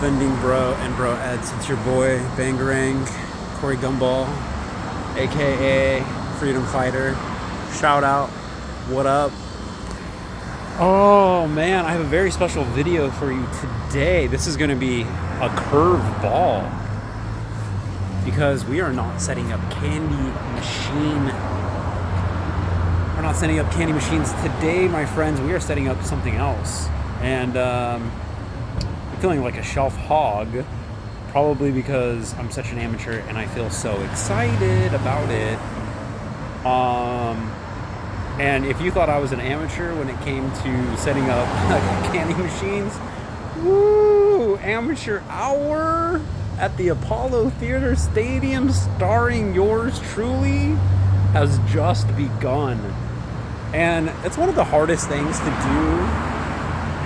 Bending Bro and Bro Eds. It's your boy Bangarang, Corey Gumball, aka Freedom Fighter. Shout out, what up? Oh man, I have a very special video for you today. This is going to be a curveball because we are not setting up We're not setting up candy machines today, my friends. We are setting up something else, and I'm feeling like a shelf hog, probably because I'm such an amateur and I feel so excited about it. And if you thought I was an amateur when it came to setting up candy machines, woo! Amateur hour at the Apollo Theater Stadium starring yours truly has just begun. And it's one of the hardest things to do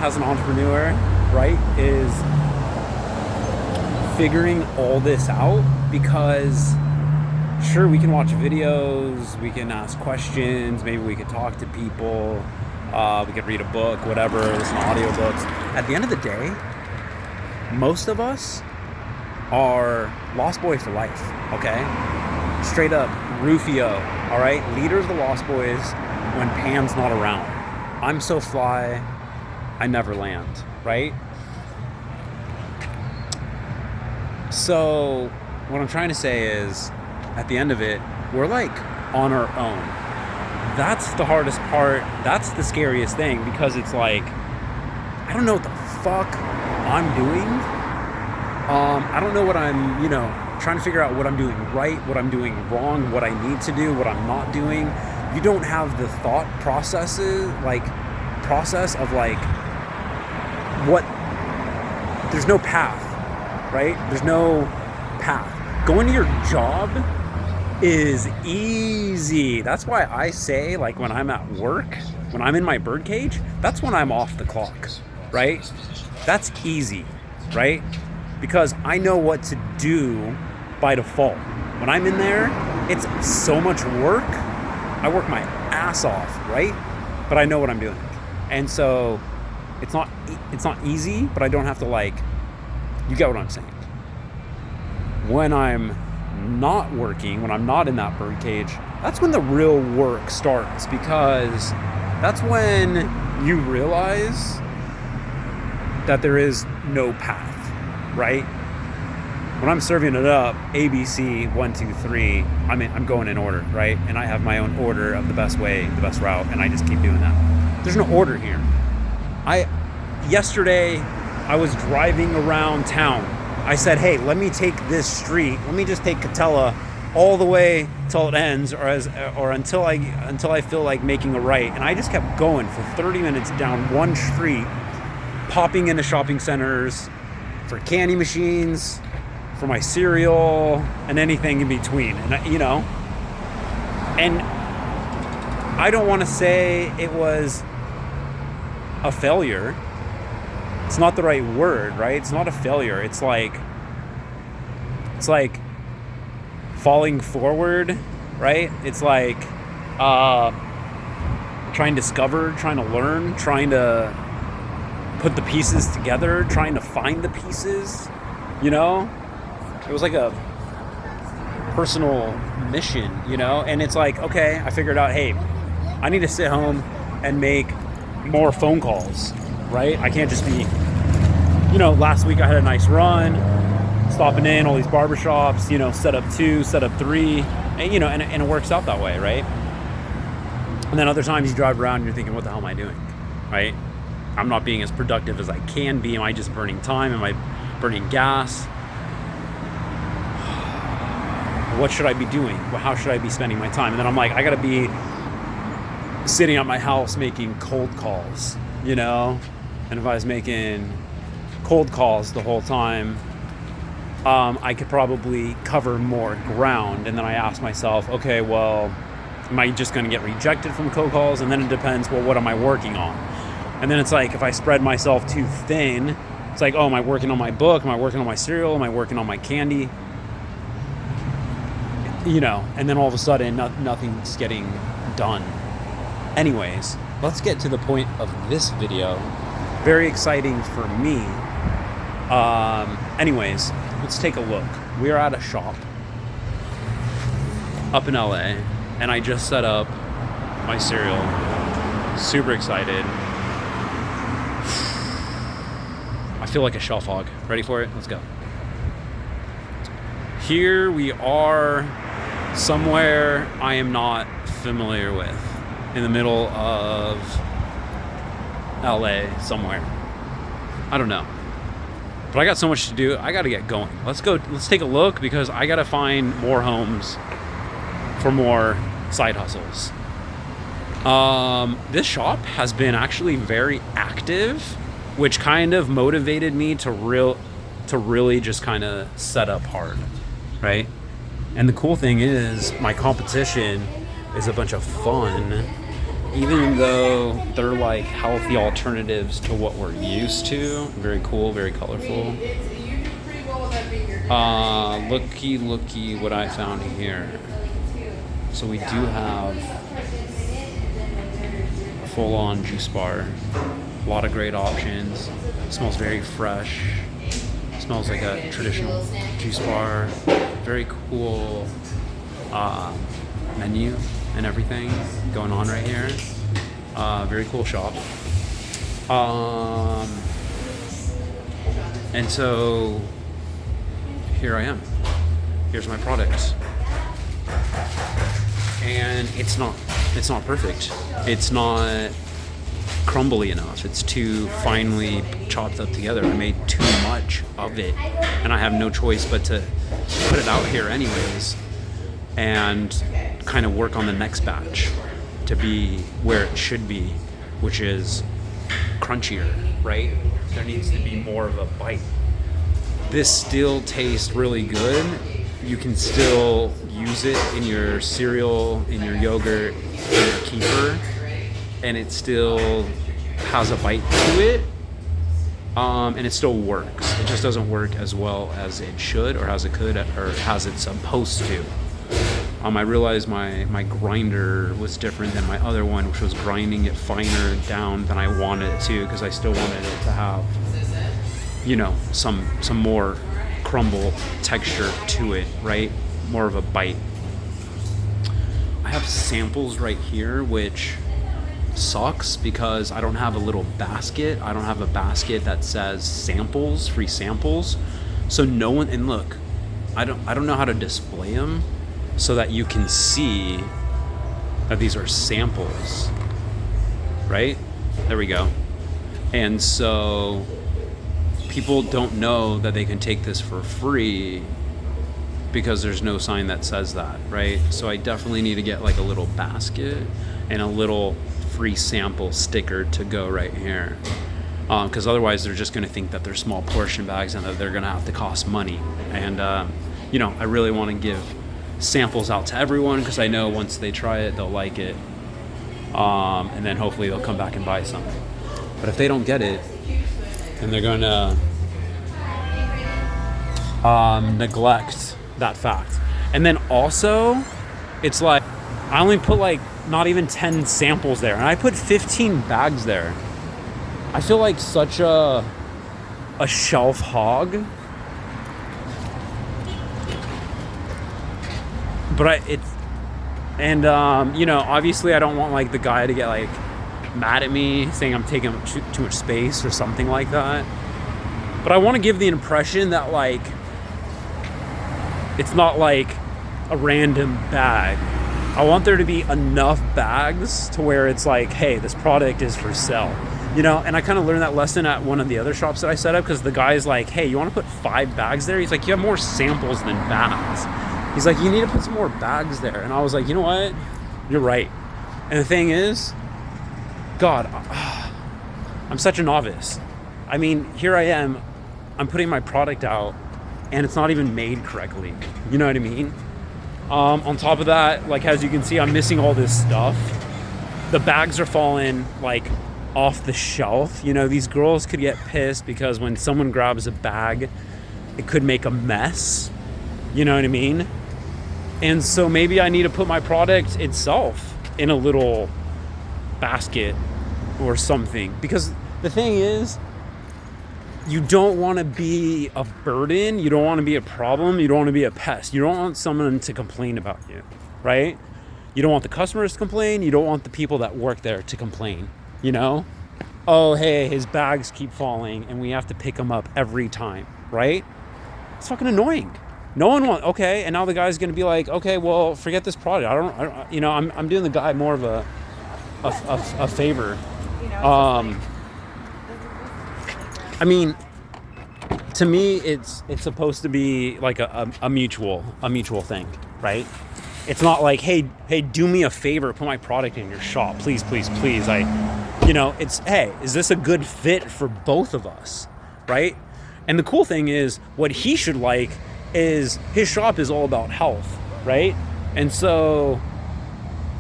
as an entrepreneur, right? Is figuring all this out, because sure, we can watch videos, we can ask questions, maybe we could talk to people, we could read a book, whatever, listen to audiobooks. At the end of the day, most of us are Lost Boy for life, okay? Straight up, Rufio, all right? Leader of the Lost Boys when Pam's not around. I'm so fly, I never land, right? So what I'm trying to say is, at the end of it, we're like on our own. That's the hardest part. That's the scariest thing, because it's like, I don't know what the fuck I'm doing. I don't know what I'm, trying to figure out what I'm doing right, what I'm doing wrong, what I need to do, what I'm not doing. You don't have the thought process of what, there's no path, right? There's no path. Going to your job is easy. That's why I say, like, when I'm at work, when I'm in my birdcage, that's when I'm off the clock, right? That's easy, right? Because I know what to do by default. When I'm in there, it's so much work. I work my ass off, right? But I know what I'm doing. And so it's not easy, but I don't have to, you get what I'm saying. When I'm not working, when I'm not in that birdcage, that's when the real work starts, because that's when you realize that there is no path, right? When I'm serving it up, ABC 1, 2, 3, I'm going in order, right? And I have my own order of the best way, the best route, and I just keep doing that. There's no order here. Yesterday I was driving around town. I said, hey, let me take this street. Let me just take Catella all the way till it ends, or until I feel like making a right. And I just kept going for 30 minutes down one street, popping into shopping centers for candy machines, for my cereal, and anything in between. And and I don't want to say it was a failure. It's not the right word, right? It's not a failure. It's like falling forward, right? It's like trying to discover, trying to learn, trying to put the pieces together, trying to find the pieces, It was like a personal mission, And it's like, okay, I figured out, hey, I need to sit home and make more phone calls, right? I can't just be, last week I had a nice run, stopping in all these barbershops, set up 2, set up 3, and it works out that way, right? And then other times you drive around and you're thinking, what the hell am I doing, right? I'm not being as productive as I can be. Am I just burning time? Am I burning gas? What should I be doing? How should I be spending my time? And then I'm like, I gotta be sitting at my house making cold calls, And if I was making cold calls the whole time, I could probably cover more ground. And then I ask myself, okay, well, am I just going to get rejected from cold calls? And then it depends, well, what am I working on? And then it's like, if I spread myself too thin, it's like, oh, am I working on my book? Am I working on my cereal? Am I working on my candy? And then all of a sudden, nothing's getting done. Anyways, let's get to the point of this video. Very exciting for me Anyways, let's take a look. We are at a shop up in LA, and I just set up my cereal. Super excited. I feel like a shelf hog. Ready for it? Let's go. Here we are somewhere I am not familiar with, in the middle of LA somewhere. I don't know. But I got so much to do. I got to get going. Let's go. Let's take a look, because I got to find more homes for more side hustles. This shop has been actually very active, which kind of motivated me to really just kind of set up hard, right? And the cool thing is, my competition is a bunch of fun, even though they're like healthy alternatives to what we're used to. Very cool, very colorful. Looky what I found here. So we do have a full-on juice bar. A lot of great options. Smells very fresh. Smells like a traditional juice bar. Very cool menu and everything going on right here. Very cool shop. And so here I am. Here's my product. And it's not perfect. It's not crumbly enough. It's too finely chopped up together. I made too much of it, and I have no choice but to put it out here anyways and kind of work on the next batch to be where it should be, which is crunchier, right? There needs to be more of a bite. This still tastes really good. You can still use it in your cereal, in your yogurt, in your kefir, and it still has a bite to it, and it still works. It just doesn't work as well as it should, or as it could, or as it's supposed to. I realized my grinder was different than my other one, which was grinding it finer down than I wanted it to, because I still wanted it to have, some more crumble texture to it, right? More of a bite. I have samples right here, which sucks because I don't have a little basket. I don't have a basket that says samples, free samples. So no one, and look, I don't know how to display them so that you can see that these are samples, right? There we go. And so people don't know that they can take this for free because there's no sign that says that, right? So I definitely need to get like a little basket and a little free sample sticker to go right here, because otherwise they're just going to think that they're small portion bags and that they're going to have to cost money. And I really want to give samples out to everyone, because I know once they try it, they'll like it, and then hopefully they'll come back and buy some. But if they don't get it, then they're going to neglect that fact. And then also, it's like I only put like not even 10 samples there, and I put 15 bags there. I feel like such a shelf hog. But obviously I don't want like the guy to get like mad at me saying I'm taking too much space or something like that. But I want to give the impression that like it's not like a random bag. I want there to be enough bags to where it's like, hey, this product is for sale. And I kind of learned that lesson at one of the other shops that I set up, because the guy's like, hey, you want to put 5 bags there? He's like, you have more samples than bags. He's like, you need to put some more bags there. And I was like, you know what? You're right. And the thing is, God, I'm such a novice. I mean, here I am, I'm putting my product out, and it's not even made correctly. You know what I mean? On top of that, like, as you can see, I'm missing all this stuff. The bags are falling like off the shelf. These girls could get pissed because when someone grabs a bag, it could make a mess. You know what I mean? And so maybe I need to put my product itself in a little basket or something. Because the thing is, you don't want to be a burden. You don't want to be a problem. You don't want to be a pest. You don't want someone to complain about you, right? You don't want the customers to complain. You don't want the people that work there to complain, you know? Oh, hey, his bags keep falling and we have to pick them up every time, right? It's fucking annoying. No one wants, okay, and now the guy's going to be like, okay, well, forget this product. I don't you know, I'm doing the guy more of a favor. I mean, to me, it's supposed to be like a mutual thing, right? It's not like, hey, do me a favor, put my product in your shop, please. It's, hey, is this a good fit for both of us, right? And the cool thing is, what he should like is his shop is all about health, right? And so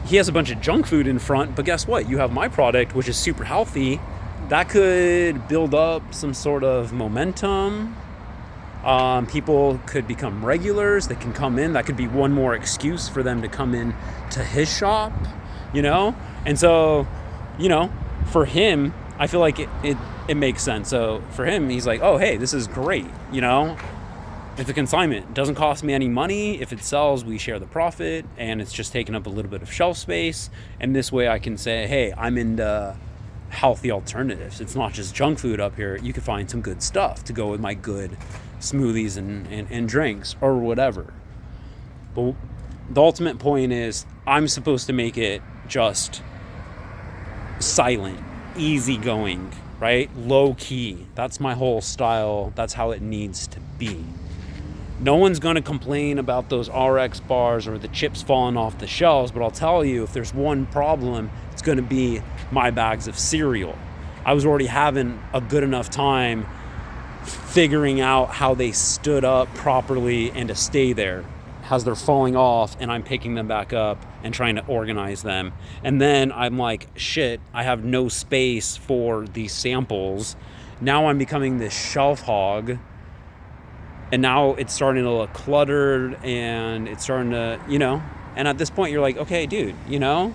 he has a bunch of junk food in front, but guess what? You have my product, which is super healthy. That could build up some sort of momentum. People could become regulars. They can come in. That could be one more excuse for them to come in to his shop, you know? And so, for him, I feel like it makes sense. So for him, he's like, oh, hey, this is great, It's a consignment. It doesn't cost me any money. If it sells, we share the profit, and it's just taking up a little bit of shelf space. And this way I can say, hey, I'm into healthy alternatives. It's not just junk food up here. You can find some good stuff to go with my good smoothies and drinks or whatever. But the ultimate point is, I'm supposed to make it just silent, easygoing, right? Low key. That's my whole style. That's how it needs to be. No one's going to complain about those RX bars or the chips falling off the shelves, but I'll tell you, if there's one problem, it's going to be my bags of cereal. I was already having a good enough time figuring out how they stood up properly and to stay there as they're falling off, and I'm picking them back up and trying to organize them. And then I'm like, shit, I have no space for these samples. Now I'm becoming this shelf hog, and now it's starting to look cluttered, and it's starting to, and at this point you're like, okay, dude, you got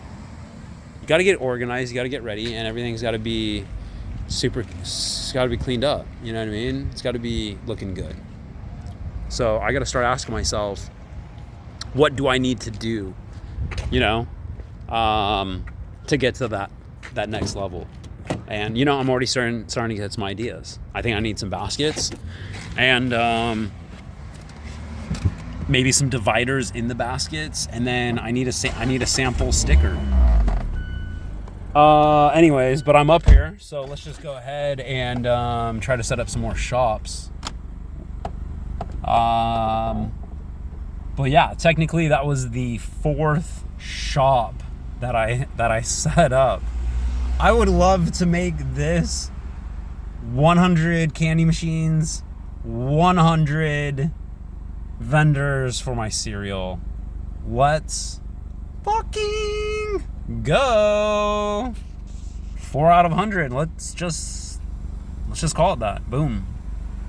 to get organized, you got to get ready, and everything's got to be it's got to be cleaned up. You know what I mean? It's got to be looking good. So I got to start asking myself, what do I need to do, to get to that next level? And, I'm already starting to get some ideas. I think I need some baskets and maybe some dividers in the baskets. And then I need a sample sticker. Anyways, but I'm up here, so let's just go ahead and try to set up some more shops. But yeah, technically that was the 4th shop that I set up. I would love to make this 100 candy machines, 100 vendors for my cereal. Let's fucking go. 4 out of 100. Let's just call it that. Boom.